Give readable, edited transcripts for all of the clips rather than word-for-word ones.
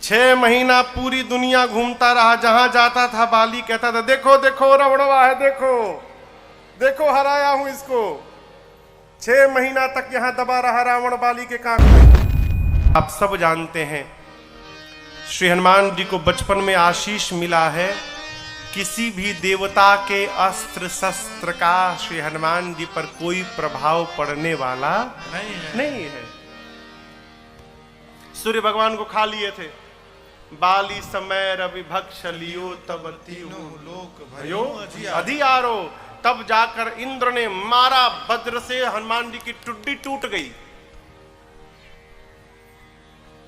6 महीना पूरी दुनिया घूमता रहा, जहां जाता था बाली कहता था देखो देखो रवड़वा है, देखो देखो हराया हूं इसको। 6 महीना तक यहां दबा रहा रावण बाली के कांख में। आप सब जानते हैं श्री हनुमान जी को बचपन में आशीष मिला है, किसी भी देवता के अस्त्र शस्त्र का श्री हनुमान जी पर कोई प्रभाव पड़ने वाला नहीं है। सूर्य भगवान को खा लिए थे, बाली समय रवि भक्ष लियो तब तीनों लोक भयो अधियारो। तब जाकर इंद्र ने मारा वज्र से, हनुमान जी की टुड्डी टूट गई।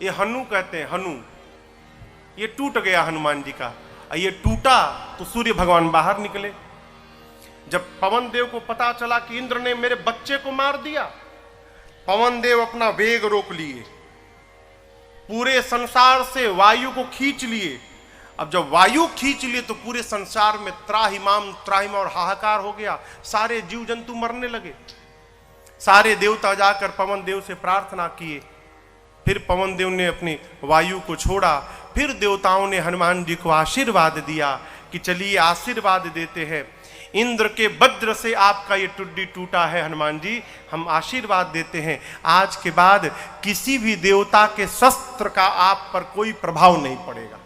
ये हनु कहते हैं, हनु, ये टूट गया हनुमान जी का। ये टूटा तो सूर्य भगवान बाहर निकले। जब पवन देव को पता चला कि इंद्र ने मेरे बच्चे को मार दिया, पवन देव अपना वेग रोक लिए, पूरे संसार से वायु को खींच लिए। अब जब वायु खींच लिए तो पूरे संसार में त्राहिमाम त्राहिम और हाहाकार हो गया, सारे जीव जंतु मरने लगे। सारे देवता जाकर पवन देव से प्रार्थना किए, फिर पवन देव ने अपनी वायु को छोड़ा। फिर देवताओं ने हनुमान जी को आशीर्वाद दिया कि चलिए आशीर्वाद देते हैं, इंद्र के वज्र से आपका ये टुड्डी टूटा है हनुमान जी, हम आशीर्वाद देते हैं, आज के बाद किसी भी देवता के शस्त्र का आप पर कोई प्रभाव नहीं पड़ेगा।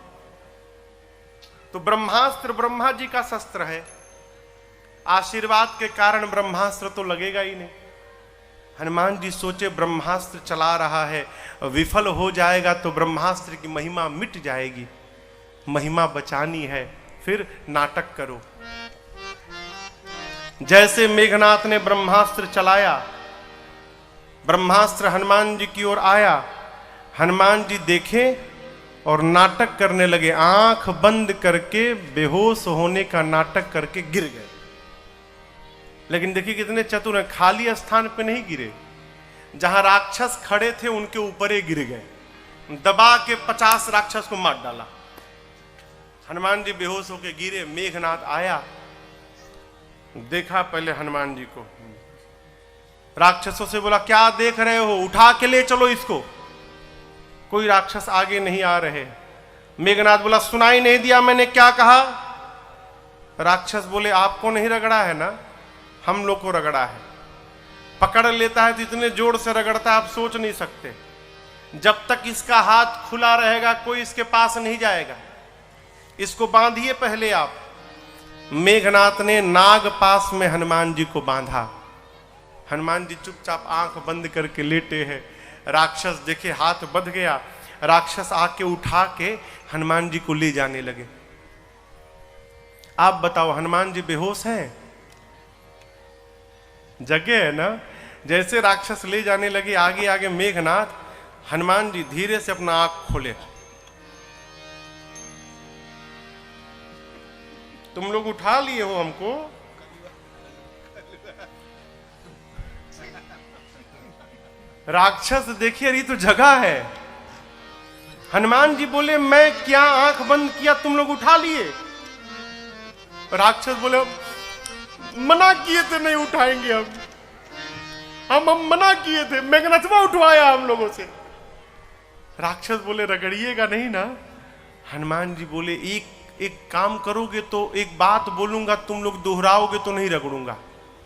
तो ब्रह्मास्त्र ब्रह्मा जी का शस्त्र है, आशीर्वाद के कारण ब्रह्मास्त्र तो लगेगा ही नहीं। हनुमान जी सोचे ब्रह्मास्त्र चला रहा है, विफल हो जाएगा तो ब्रह्मास्त्र की महिमा मिट जाएगी, महिमा बचानी है, फिर नाटक करो। जैसे मेघनाथ ने ब्रह्मास्त्र चलाया, ब्रह्मास्त्र हनुमान जी की ओर आया, हनुमान जी देखे और नाटक करने लगे, आंख बंद करके बेहोश होने का नाटक करके गिर गए। लेकिन देखिए कितने चतुर हैं, खाली स्थान पे नहीं गिरे, जहां राक्षस खड़े थे उनके ऊपर ही गिर गए, दबा के 50 राक्षस को मार डाला। हनुमान जी बेहोश होके गिरे, मेघनाथ आया, देखा पहले हनुमान जी को, राक्षसों से बोला क्या देख रहे हो, उठा के ले चलो इसको। कोई राक्षस आगे नहीं आ रहे। मेघनाथ बोला सुनाई नहीं दिया मैंने क्या कहा। राक्षस बोले आपको नहीं रगड़ा है ना, हम लोग को रगड़ा है। पकड़ लेता है तो इतने जोर से रगड़ता है आप सोच नहीं सकते। जब तक इसका हाथ खुला रहेगा कोई इसके पास नहीं जाएगा, इसको बांधिए पहले आप। मेघनाथ ने नाग पास में हनुमान जी को बांधा। हनुमान जी चुपचाप आंख बंद करके लेटे हैं। राक्षस देखे हाथ बंध गया, राक्षस आके उठा के हनुमान जी को ले जाने लगे। आप बताओ हनुमान जी बेहोश हैं? जगह है ना। जैसे राक्षस ले जाने लगे आगे आगे मेघनाथ, हनुमान जी धीरे से अपना आंख खोले। तुम लोग उठा लिए हो हमको, राक्षस देखिए ये तो जगह है। हनुमान जी बोले मैं क्या आंख बंद किया, तुम लोग उठा लिए। राक्षस बोले मना किए थे नहीं उठाएंगे हम मना किए थे, मेघनाथवा उठवाया हम लोगों से। राक्षस बोले रगड़िएगा नहीं ना। हनुमान जी बोले एक काम करोगे तो एक बात बोलूंगा, तुम लोग दोहराओगे तो नहीं रगड़ूंगा,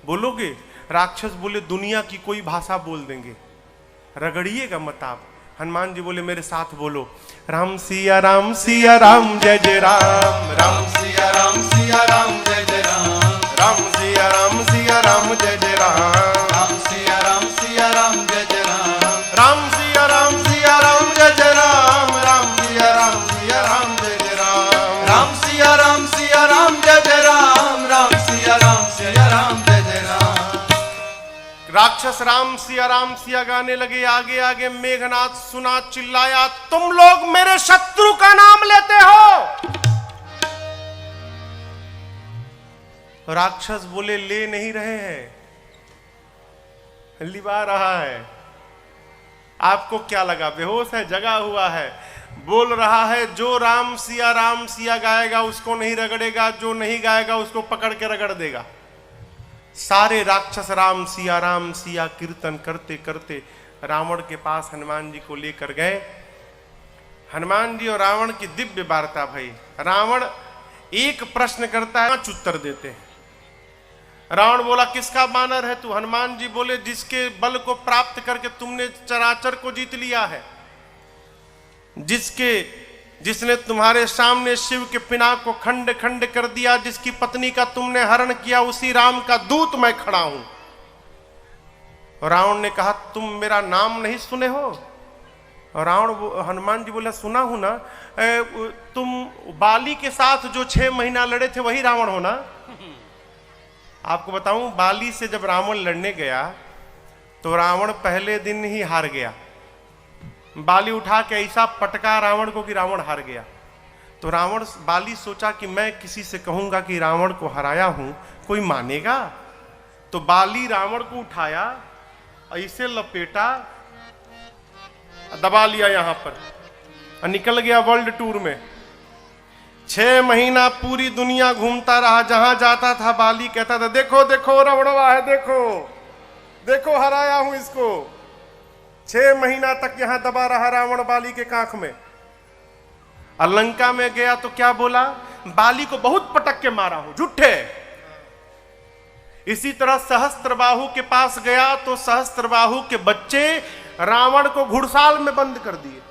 बोलोगे? राक्षस बोले दुनिया की कोई भाषा बोल देंगे, रगड़िएगा मत आप। हनुमान जी बोले मेरे साथ बोलो, राम सिया राम जय जय राम, राम सिया राम जय जय राम, राम सिया राम जय जय राम, राम सिया राम जय जय राम, राम सिया राम जय जय राम, राम सिया राम जय जय राम, राम सिया राम जय जय राम, राम सिया राम जय जय राम। राक्षस राम सिया गाने लगे। आगे आगे मेघनाथ सुना, चिल्लाया तुम लोग मेरे शत्रु का नाम लेते हो। राक्षस बोले ले नहीं रहे हैं, लिवा रहा है। आपको क्या लगा बेहोश है, जगा हुआ है, बोल रहा है जो राम सिया गाएगा उसको नहीं रगड़ेगा, जो नहीं गाएगा उसको पकड़ के रगड़ देगा। सारे राक्षस राम सिया कीर्तन करते करते रावण के पास हनुमान जी को लेकर गए। हनुमान जी और रावण की दिव्य वार्ता भाई। रावण एक प्रश्न करता है, 5 उत्तर देते हैं। रावण बोला किसका बानर है तू? हनुमान जी बोले जिसके बल को प्राप्त करके तुमने चराचर को जीत लिया है, जिसने तुम्हारे सामने शिव के पिनाक को खंड खंड कर दिया, जिसकी पत्नी का तुमने हरण किया, उसी राम का दूत मैं खड़ा हूं। रावण ने कहा तुम मेरा नाम नहीं सुने हो? हनुमान जी बोले सुना हूं ना। तुम बाली के साथ जो 6 महीना लड़े थे वही रावण हो ना? आपको बताऊं, बाली से जब रावण लड़ने गया तो रावण पहले दिन ही हार गया। बाली उठा के ऐसा पटका रावण को कि रावण हार गया। तो बाली सोचा कि मैं किसी से कहूंगा कि रावण को हराया हूं, कोई मानेगा? तो बाली रावण को उठाया, ऐसे लपेटा, दबा लिया यहां पर और निकल गया वर्ल्ड टूर में। 6 महीना पूरी दुनिया घूमता रहा, जहां जाता था बाली कहता था देखो देखो रावणवा है, देखो देखो हराया हूं इसको। 6 महीना तक यहां दबा रहा रावण बाली के कांख में। लंका में गया तो क्या बोला? बाली को बहुत पटक के मारा हूं, झूठे। इसी तरह सहस्त्रबाहु के पास गया तो सहस्त्रबाहु के बच्चे रावण को घुड़साल में बंद कर दिए।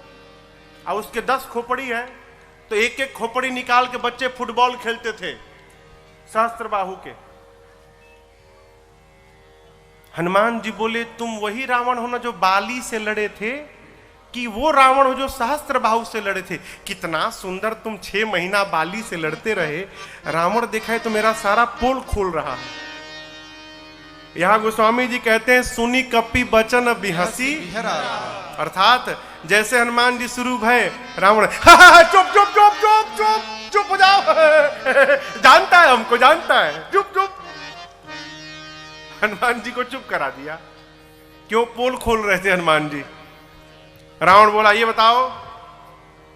और उसके 10 खोपड़ी है तो एक एक खोपड़ी निकाल के बच्चे फुटबॉल खेलते थे सहस्त्रबाहु के। हनुमान जी बोले तुम वही रावण हो ना जो बाली से लड़े थे, कि वो रावण हो जो सहस्त्रबाहु से लड़े थे? कितना सुंदर तुम 6 महीना बाली से लड़ते रहे। रावण देखा है तो मेरा सारा पोल खोल रहा है। यहां गोस्वामी जी कहते हैं सुनी कपि बचन बिहसी, अर्थात जैसे हनुमान जी शुरू भय, रावण चुप चुप चुप चुप चुप चुप हो जाओ, जानता है हमको, जानता है, चुप चुप। हनुमान जी को चुप करा दिया। क्यों? पोल खोल रहे थे हनुमान जी। रावण बोला ये बताओ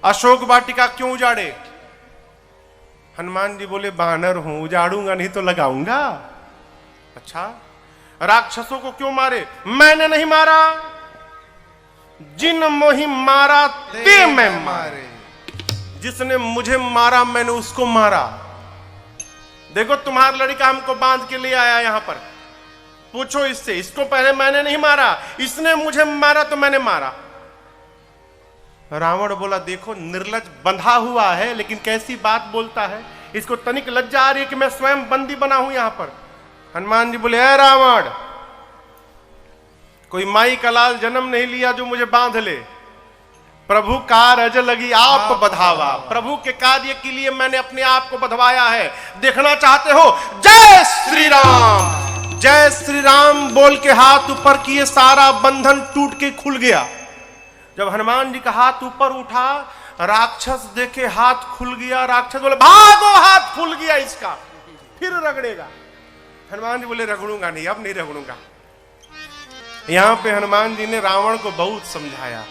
अशोक वाटिका क्यों उजाड़े? हनुमान जी बोले बानर हूं, उजाड़ूंगा नहीं तो लगाऊंगा। अच्छा, राक्षसों को क्यों मारे? मैंने नहीं मारा, जिन मोहि मारा ते मैं मारे। जिसने मुझे मारा मैंने उसको मारा। देखो तुम्हारा लड़का हमको बांध के ले आया यहां पर, पूछो इससे, इसको पहले मैंने नहीं मारा, इसने मुझे मारा तो मैंने मारा। रावण बोला देखो निर्लज बंधा हुआ है लेकिन कैसी बात बोलता है, इसको तनिक लज्जा आ रही है कि मैं स्वयं बंदी बना हूं यहां पर। हनुमान जी बोले ऐ रावण, कोई माई का लाल जन्म नहीं लिया जो मुझे बांध ले। प्रभु कारज लगी आप बधावा, प्रभु के कार्य के लिए मैंने अपने आप को बधवाया है। देखना चाहते हो? जय श्री राम, जय श्री राम बोल के हाथ ऊपर किए, सारा बंधन टूट के खुल गया। जब हनुमान जी का हाथ ऊपर उठा, राक्षस देखे हाथ खुल गया। राक्षस बोले भागो, हाथ खुल गया इसका, फिर रगड़ेगा। हनुमान जी बोले रगड़ूंगा नहीं, अब नहीं रगड़ूंगा। यहां पे हनुमान जी ने रावण को बहुत समझाया।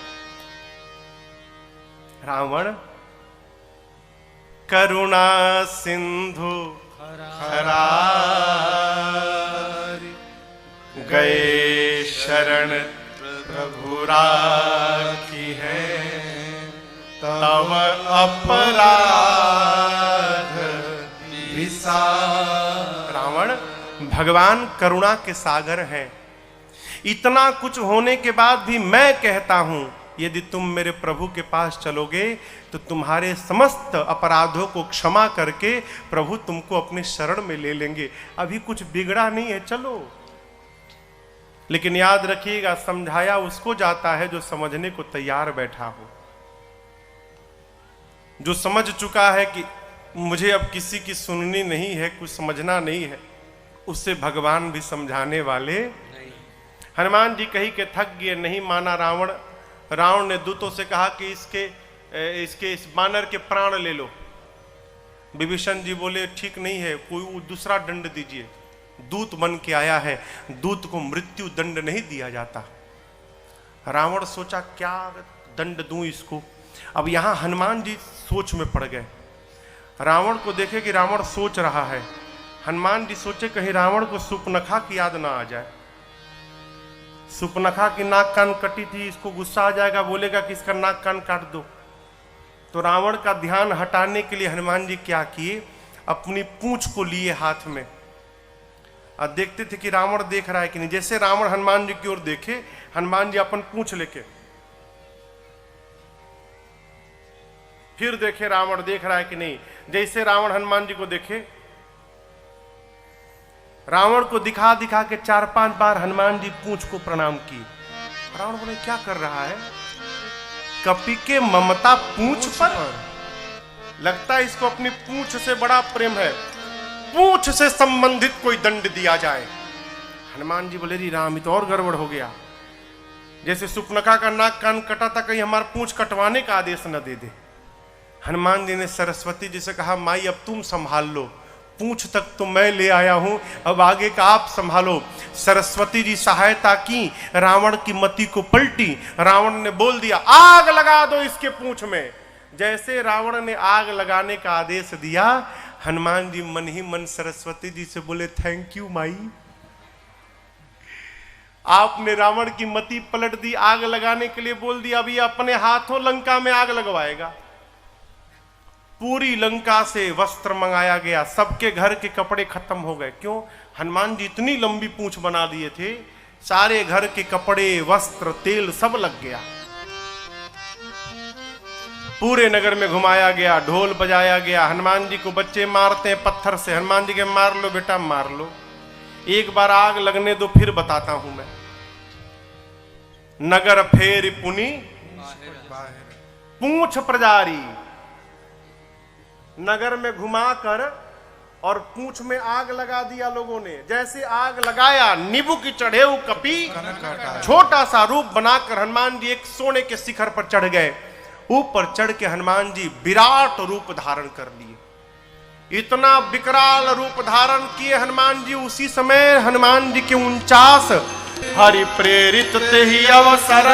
रावण करुणा सिंधु खरारी, गए शरण प्रभु राखी है, तव अपराध विसार। रावण भगवान करुणा के सागर हैं। इतना कुछ होने के बाद भी मैं कहता हूं यदि तुम मेरे प्रभु के पास चलोगे तो तुम्हारे समस्त अपराधों को क्षमा करके प्रभु तुमको अपने शरण में ले लेंगे। अभी कुछ बिगड़ा नहीं है, चलो। लेकिन याद रखिएगा, समझाया उसको जाता है जो समझने को तैयार बैठा हो, जो समझ चुका है कि मुझे अब किसी की सुननी नहीं है, कुछ समझना नहीं है, उससे भगवान भी समझाने वाले नहीं। हनुमान जी कही के थक गए, नहीं माना रावण। रावण ने दूतों से कहा कि इस बानर के प्राण ले लो। विभीषण जी बोले ठीक नहीं है, कोई दूसरा दंड दीजिए। दूत बन के आया है, दूत को मृत्यु दंड नहीं दिया जाता। रावण सोचा क्या दंड दूं इसको। अब यहां हनुमान जी सोच में पड़ गए। रावण को देखे कि रावण सोच रहा है। हनुमान जी सोचे कहीं रावण को सुपनखा की याद ना आ जाए। सुपनखा की नाक कान कटी थी, इसको गुस्सा आ जाएगा, बोलेगा कि इसका नाक कान काट दो। तो रावण का ध्यान हटाने के लिए हनुमान जी क्या किए, अपनी पूंछ को लिए हाथ में और देखते थे कि रावण देख रहा है कि नहीं। जैसे रावण हनुमान जी की ओर देखे, हनुमान जी अपन पूंछ लेके फिर देखे रावण देख रहा है कि नहीं। जैसे रावण हनुमान जी को देखे, रावण को दिखा दिखा के 4-5 बार हनुमान जी पूंछ को प्रणाम की। रावण बोले क्या कर रहा है, कपि के ममता पूंछ पर, लगता है इसको अपनी पूंछ से बड़ा प्रेम है, पूंछ से संबंधित कोई दंड दिया जाए। हनुमान जी बोले री राम, ये तो और गड़बड़ हो गया। जैसे सुपनखा का नाक कान कटा था, कहीं हमारा पूंछ कटवाने का आदेश न दे दे। हनुमान जी ने सरस्वती जी से कहा, माई अब तुम संभाल लो, पूंछ तक तो मैं ले आया हूं, अब आगे का आप संभालो। सरस्वती जी सहायता की, रावण की मति को पलटी। रावण ने बोल दिया आग लगा दो इसके पूंछ में। जैसे रावण ने आग लगाने का आदेश दिया, हनुमान जी मन ही मन सरस्वती जी से बोले थैंक यू माई, आपने रावण की मति पलट दी, आग लगाने के लिए बोल दिया। अभी अपने हाथों लंका में आग लगवाएगा। पूरी लंका से वस्त्र मंगाया गया, सबके घर के कपड़े खत्म हो गए। क्यों? हनुमान जी इतनी लंबी पूंछ बना दिए थे, सारे घर के कपड़े वस्त्र तेल सब लग गया। पूरे नगर में घुमाया गया, ढोल बजाया गया। हनुमान जी को बच्चे मारते हैं पत्थर से, हनुमान जी के मार लो बेटा मार लो, एक बार आग लगने दो फिर बताता हूं मैं। नगर फेर पुनि पूंछ प्रजारी, नगर में घुमाकर और पूंछ में आग लगा दिया लोगों ने। जैसे आग लगाया, नींबू की चढ़ेऊ कपी, छोटा सा रूप बनाकर हनुमान जी एक सोने के शिखर पर चढ़ गए। ऊपर चढ़ के हनुमान जी विराट रूप धारण कर लिए। इतना विकराल रूप धारण किए हनुमान जी। उसी समय हनुमान जी के 49 हरि प्रेरित ते ही अवसर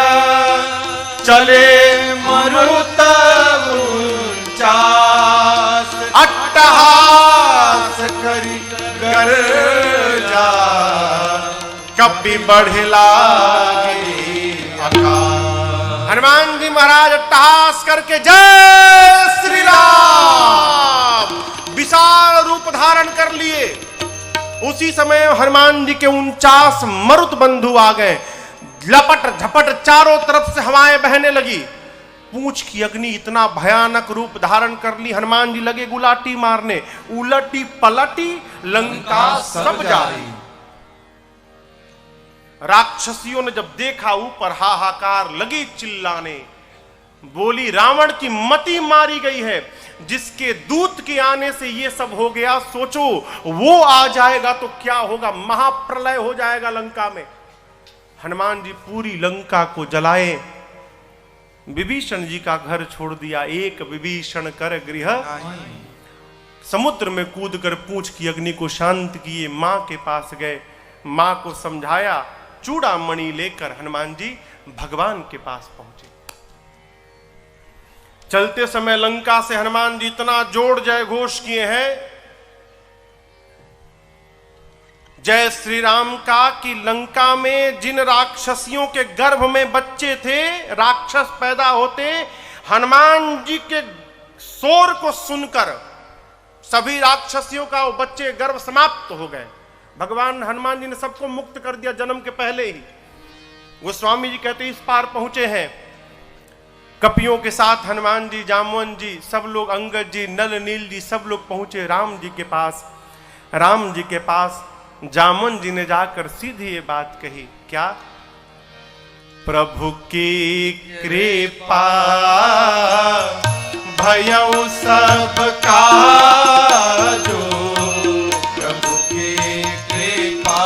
चले मरुत 49 अट्टहास करी गर्जा, कपि बढ़िला हनुमान जी महाराज अट्टहास करके जय श्री राम विशाल रूप धारण कर लिए। उसी समय हनुमान जी के 49 मरुत बंधु आ गए। लपट झपट चारों तरफ से हवाएं बहने लगी। पूंछ की अग्नि इतना भयानक रूप धारण कर ली। हनुमान जी लगे गुलाटी मारने, उलटी पलटी लंका सब जारी। राक्षसियों ने जब देखा ऊपर, हाहाकार लगी चिल्लाने, बोली रावण की मति मारी गई है। जिसके दूत के आने से ये सब हो गया, सोचो वो आ जाएगा तो क्या होगा, महाप्रलय हो जाएगा लंका में। हनुमान जी पूरी लंका को जलाए, विभीषण जी का घर छोड़ दिया। एक विभीषण कर गृह, समुद्र में कूदकर पूंछ की अग्नि को शांत किए। मां के पास गए, मां को समझाया। चूड़ामणि लेकर हनुमान जी भगवान के पास पहुंचे। चलते समय लंका से हनुमान जी इतना जोड़ जय घोष किए हैं, जय श्री राम का, कि लंका में जिन राक्षसियों के गर्भ में बच्चे थे, राक्षस पैदा होते, हनुमान जी के शोर को सुनकर सभी राक्षसियों का वो बच्चे गर्भ समाप्त हो गए। भगवान हनुमान जी ने सबको मुक्त कर दिया जन्म के पहले ही। गोस्वामी जी कहते इस पार पहुंचे हैं कपियों के साथ हनुमान जी, जामवन जी, सब लोग, अंगद जी, नल नील जी, सब लोग पहुंचे राम जी के पास। राम जी के पास जामवन जी ने जाकर सीधी ये बात कही, क्या? प्रभु की कृपा भयउ सब काजो, प्रभु की कृपा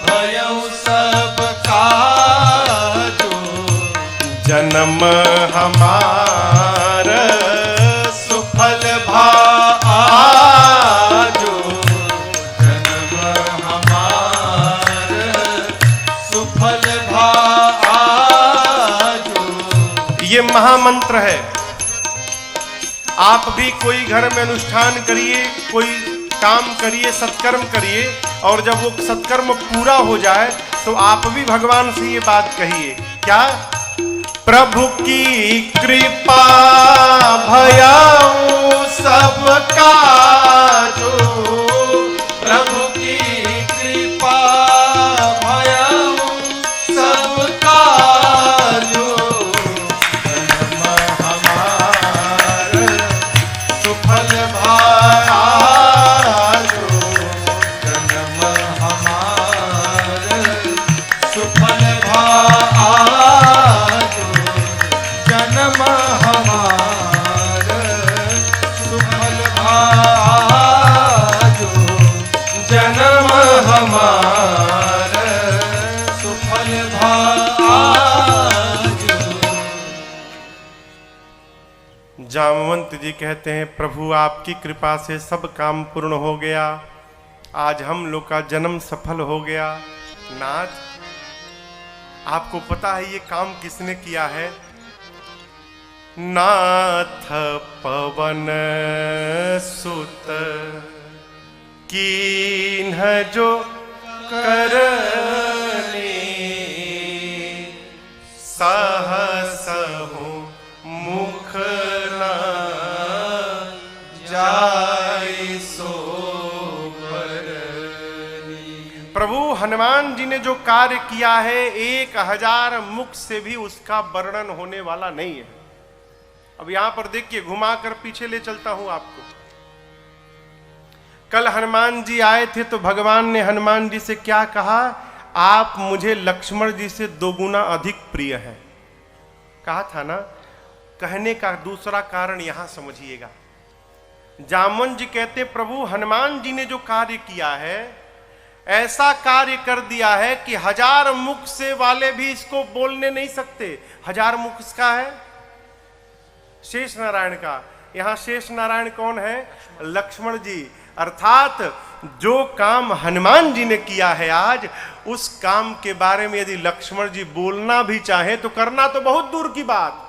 भयउ सब काजो, जन्म हमार सुफल भाजो, जन्म हमार सुफल भाजो। ये महामंत्र है। आप भी कोई घर में अनुष्ठान करिए, कोई काम करिए, सत्कर्म करिए, और जब वो सत्कर्म पूरा हो जाए तो आप भी भगवान से ये बात कहिए, क्या? प्रभु की कृपा भयाऊं सबका जो, प्रभु की कृपा भयाऊं सबका जो, जन्म हमार सुफल भाया जो, जन्म हमार सुफल भाया जो, जन्म हमार सुफल भाया जो, जन्म हमार सुफल भाया जो। जामवंत जी कहते हैं प्रभु आपकी कृपा से सब काम पूर्ण हो गया, आज हम लोग का जन्म सफल हो गया। नाथ, आपको पता है ये काम किसने किया है? नाथ पवन सुत कीन्ह जो करने, सहसहु मुख न जाय सो बरनी। प्रभु हनुमान जी ने जो कार्य किया है 1000 मुख से भी उसका वर्णन होने वाला नहीं है। अब यहां पर देखिए, घुमाकर पीछे ले चलता हूं आपको। कल हनुमान जी आए थे तो भगवान ने हनुमान जी से क्या कहा? आप मुझे लक्ष्मण जी से 2 गुना अधिक प्रिय है, कहा था ना। कहने का दूसरा कारण यहां समझिएगा। जामवंत जी कहते प्रभु हनुमान जी ने जो कार्य किया है, ऐसा कार्य कर दिया है कि 1000 मुख से वाले भी इसको बोलने नहीं सकते। 1000 मुख किसका है? शेष नारायण का। यहां शेष नारायण कौन है? लक्ष्मण जी। अर्थात जो काम हनुमान जी ने किया है आज, उस काम के बारे में यदि लक्ष्मण जी बोलना भी चाहे तो करना तो बहुत दूर की बात,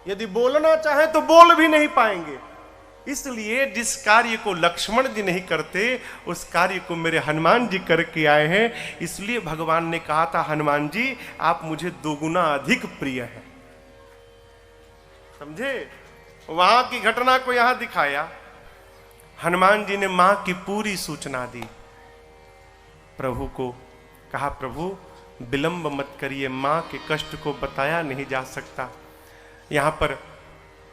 यदि बोलना चाहे तो बोल भी नहीं पाएंगे। इसलिए जिस कार्य को लक्ष्मण जी नहीं करते, उस कार्य को मेरे हनुमान जी करके आए हैं। इसलिए भगवान ने कहा था हनुमान जी आप मुझे 2 गुना अधिक प्रिय है। समझे? वहां की घटना को यहां दिखाया। हनुमान जी ने मां की पूरी सूचना दी, प्रभु को कहा प्रभु विलंब मत करिए, मां के कष्ट को बताया नहीं जा सकता। यहां पर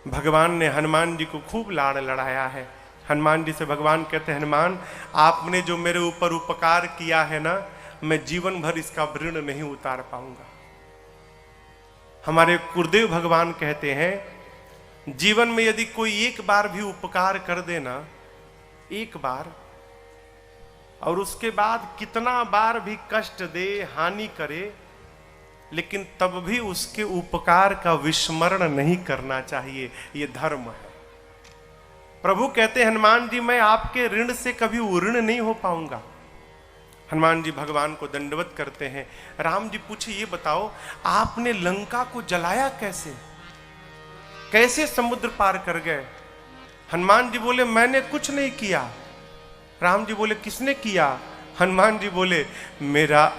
भगवान ने हनुमान जी को खूब लाड़ लड़ाया है। हनुमान जी से भगवान कहते हैं हनुमान आपने जो मेरे ऊपर उपकार किया है ना, मैं जीवन भर इसका ऋण नहीं उतार पाऊंगा। हमारे गुरुदेव भगवान कहते हैं जीवन में यदि कोई एक बार भी उपकार कर देना, एक बार, और उसके बाद कितना बार भी कष्ट दे, हानि करे, लेकिन तब भी उसके उपकार का विस्मरण नहीं करना चाहिए। यह धर्म है। प्रभु कहते हैं हनुमान जी मैं आपके ऋण से कभी उऋण नहीं हो पाऊंगा। हनुमान जी भगवान को दंडवत करते हैं। राम जी पूछे ये बताओ आपने लंका को जलाया कैसे, कैसे समुद्र पार कर गए? हनुमान जी बोले मैंने कुछ नहीं किया। राम जी बोले किसने किया? हनुमान जी बोले मेरा